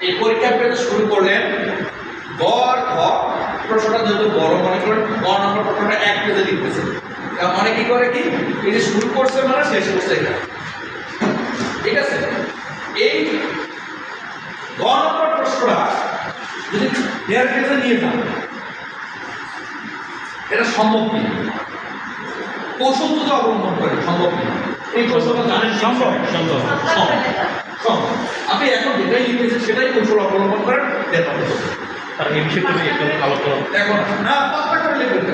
এই পরীক্ষা পেতে শুরু করলেন গড় ঘ প্রশ্নটা যেহেতু বড় মনে করেন গ নম্বর প্রশ্নটা এক পেজে লিখতেছে মানে কি করে কি এই যে শুরু করছে মানে শেষ করছে এটা ঠিক আছে এই গ নম্বর প্রশ্নটা যদি দেড় পেজে নিয়ে যান এটা সম্ভব কি কৌশল যদি অবলম্বন করে সম্ভব কি এই কৌশলটা জানেন সম্ভব সম্ভব সম্ভব আপনি এখন যেটাই লিখেছেন সেটাই কৌশল অবলম্বন করেন দেখুন আর এই বিষয়টা নিয়ে একটু আলোচনা এখন না পাতা করে লিখবেন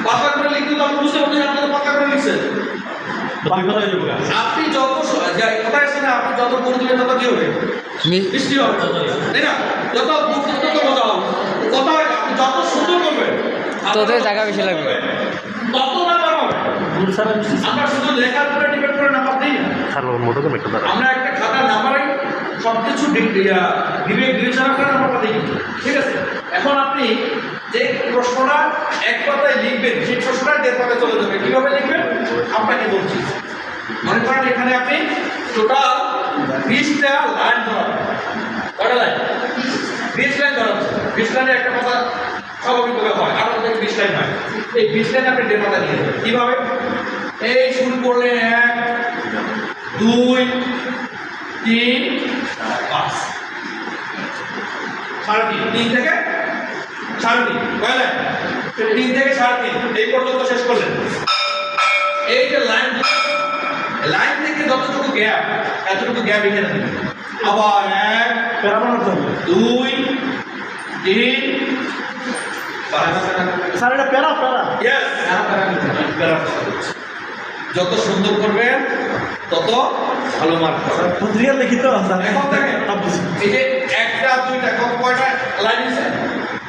পাতা করে লিখতে তো আপনি বুঝতে পারছেন আপনাদের পাতা করে লিখছেন আপনি যত কোথায় আছে না আপনি যত করে দিবেন তত কি হবে বৃষ্টি হবে তাই না যত তত মজা হবে কোথায় আপনি যত সুন্দর করবেন তত জায়গা বেশি লাগবে তত নাম্বার হবে আমরা শুধু লেখার উপরে ডিপেন্ড করে নাম্বার দিই না আমরা একটা খাতার নাম্বারে সব কিছু বিবেক বিবেচনা করে নাম্বারটা দিই ঠিক আছে এখন আপনি যে প্রশ্নটা এক পাতায় লিখবেন সেই প্রশ্নটা দেড় পাতায় চলে যাবে কীভাবে লিখবেন আপনাকে বলছি মনে করেন এখানে আপনি টোটাল 20টা লাইন ধরাবেন কটা লাইন 20 লাইন ধরাচ্ছেন 20 লাইনে একটা কথা স্বাভাবিকভাবে হয় 18 থেকে 20 লাইন হয় এই 20 লাইন আপনি দেড় পাতায় নিয়ে যাবেন কীভাবে এই শুরু করলেন 1 2 3 5 3.5 থেকে 3.5 কয় লাইন 3 থেকে 3.5 এই পর্যন্ত শেষ করলেন এই যে লাইন থেকে যতটুকু গ্যাপ এতটুকু গ্যাপ এখানে দিবেন আবার 1 2 3 স্যার এটা প্যারা ইয়েস যত সুন্দর করবেন তত ভালো মার্ক পাবেন পত্রিকা লিখিত এখন দেখেন এই যে একটা দুইটা কয়টা লাইন আছে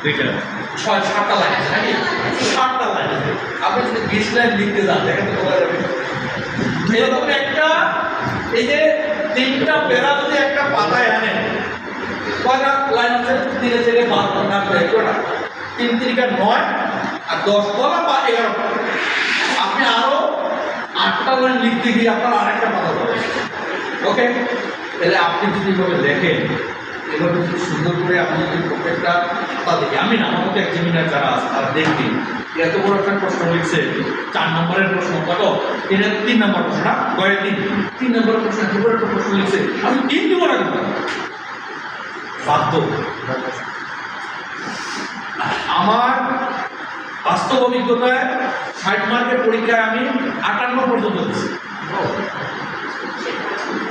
দুইটা 6-7টা লাইন আছে নাকি 7টা লাইন আছে আপনি যদি 20 লাইন লিখতে যান দেখেন তো বোঝা যাবে এরকম একটা এই যে 3টা প্যারা যদি একটা পাতায় আনেন কয়টা লাইন আছে 3 থেকে 12 না করে কয়টা 3 3 9 আর 10 বলা বা 11টা আপনি আরো 8টা লাইন লিখতে গিয়ে আপনার আরেকটা পাতা পাবেন ওকে তাহলে আপনি যদি এভাবে দেখেন এভাবে যদি সুন্দর করে আপনি যদি প্রত্যেকটা খাতা দেখি আমি না আমার মতো এক্সামিনার যারা আছে তারা দেখবি এত বড় একটা প্রশ্ন লিখছে 4 নম্বরের প্রশ্ন কত এটা 3 নম্বর প্রশ্ন না গয়ের 3 নম্বরের প্রশ্ন এত বড় একটা প্রশ্ন লিখছে আমি 3 দিব না কিন্তু বাধ্য আমার বাস্তব অভিজ্ঞতায় 60 মার্কের পরীক্ষায় আমি 58 পর্যন্ত দিচ্ছি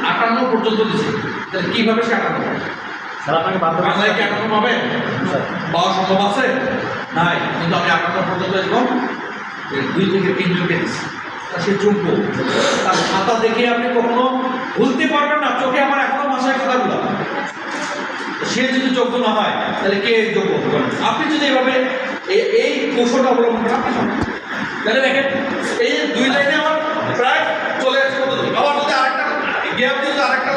58 পর্যন্ত দিচ্ছি তাহলে কীভাবে সে 58 স্যার আপনাকে বাংলায় কি 58 পাবে পাওয়া সম্ভব আছে নাই কিন্তু আমি 58 পর্যন্ত একদম 2 থেকে 3 জনকে দিচ্ছি তা সে যোগ্য তার খাতা দেখে আপনি কখনো ভুলতে পারবেন না চোখে আমার এখনো মাসায় খাতাগুলো সে যদি যোগ্য না হয় তাহলে কে যোগ্য হবেন আপনি যদি এভাবে এই কৌশলটা অবলম্বন করেন আপনি তাহলে দেখেন এই 2 লাইনে আমার প্রায় চলে আসছে কত আবার যদি আরেকটা গ্যাপ দিয়ে যদি আরেকটা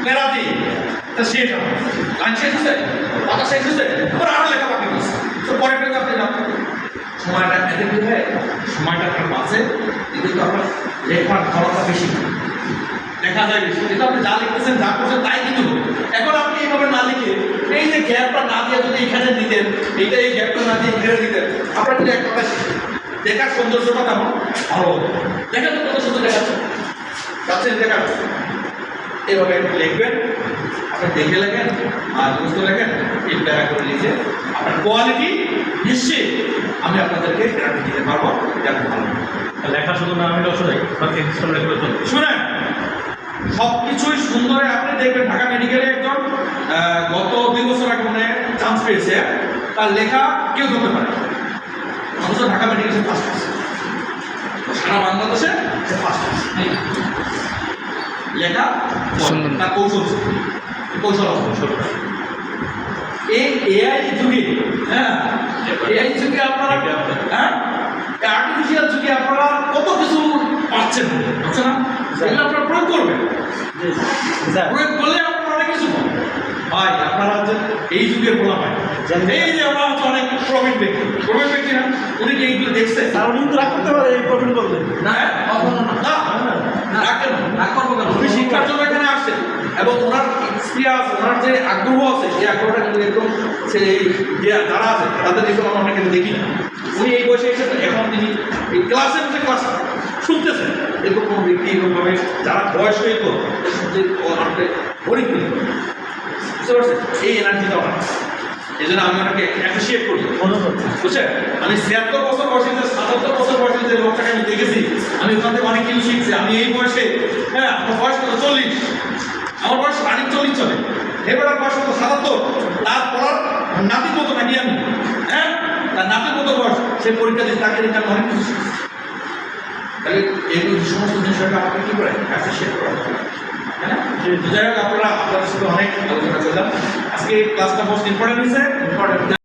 প্যারা দিই তা শেষ হবে লাইন শেষ হচ্ছে কথা শেষ হচ্ছে আবার আরও লেখা বাকি দিচ্ছে তো পরের পেজে আপনি যান সময়টা এতে কি হয় সময়টা আপনার বাঁচে কিন্তু আপনার লেখার খরচটা বেশি দেখা যায় বেশি কিন্তু আপনি যা লিখতেছেন যা করছেন তাই কিন্তু এখন আপনি এইভাবে না লিখে এই যে গ্যাপটা না দিয়ে যদি এখানে দিতেন এইটা এই গ্যাপটা না দিয়ে এখানে দিতেন আপনার কিন্তু একটা দেখার সৌন্দর্যটা তেমন ভালো হবে দেখেন তো কত সুন্দর দেখাচ্ছে যাচ্ছেন দেখার এইভাবে একটু লিখবেন আপনি দেখে লেখেন আর বুঝতে লেখেন এই প্যারা করে লিখে আপনার কোয়ালিটি নিশ্চিত আমি আপনাদেরকে গ্যারান্টি দিতে পারবো যাতে ভালো লেখা শুধু না আমি অসুবিধা শুনেন সব কিছুই সুন্দরে আপনি দেখবেন ঢাকা মেডিকেলে একজন গত 2 বছর আগে মনে চান্স পেয়েছে তার লেখা কেউ ধরতে পারে অথচ ঢাকা মেডিকেলে ফার্স্ট হয়েছে সারা বাংলাদেশে সে ফার্স্ট হয়েছে লেখা তার কৌশল কৌশল এই এআই যুগে হ্যাঁ এআই যুগে আপনারা হ্যাঁ আর্টিফিশিয়াল যুগে আপনারা কত কিছু পাচ্ছেন বুঝছে না সেগুলো আপনারা প্রয়োগ করবেন প্রয়োগ করলে আপনারা অনেক কিছু পাবেন ভাই আপনারা যে এই যুগের বলা হয় এই যে আমরা হচ্ছে অনেক প্রবীণ ব্যক্তি না উনি কি এইগুলো দেখছে আর উনি তো রাগ করতে পারে এই প্রবীণ বলতে না না রাগ কেন রাগ করবো কেন উনি শিক্ষার জন্য এখানে আসছেন এবং ওনার এক্সপিরিয়েন্স, ওনার যে আগ্রহ আছে, সেই আগ্রহটা কিন্তু একদম সে এই যে যারা আছে তাদের এরকম আমরা কিন্তু দেখি না। উনি এই বয়সে এসে এখন তিনি এই ক্লাসে বসে ক্লাস শুনতেছেন, এরকম কোনো ব্যক্তি এরকমভাবে যারা বয়স হয়ে তো শুনতে অনেকটা গরিব কিন্তু বুঝতে পারছেন, এই এনার্জিটা ওনার। এই জন্য আমি ওনাকে অ্যাপ্রিসিয়েট করি, বুঝছেন। আমি 76 বছর বয়সে, 77 বছর বয়সে যে লোকটাকে আমি দেখেছি, আমি ওখান থেকে অনেক কিছু শিখছি। আমি এই বয়সে, হ্যাঁ আমার বয়স কত 40, আমার বয়স রানিং 40 চলে, এবার বয়স কত 77, তার পড়ার নাতির মতো নাকি আমি, হ্যাঁ তার নাতির মতো বয়স, সে পরীক্ষা দিয়ে তাকে দেখে আমি অনেক কিছু শিখছি। তাহলে এই সমস্ত জিনিসটাকে আমাকে কী করে অ্যাপ্রিসিয়েট করা হবে, হ্যাঁ। যাই হোক, আপনাদের সাথে অনেক আলোচনা করলাম আজকে। ক্লাসটা মোস্ট ইম্পর্টেন্ট হয়েছে।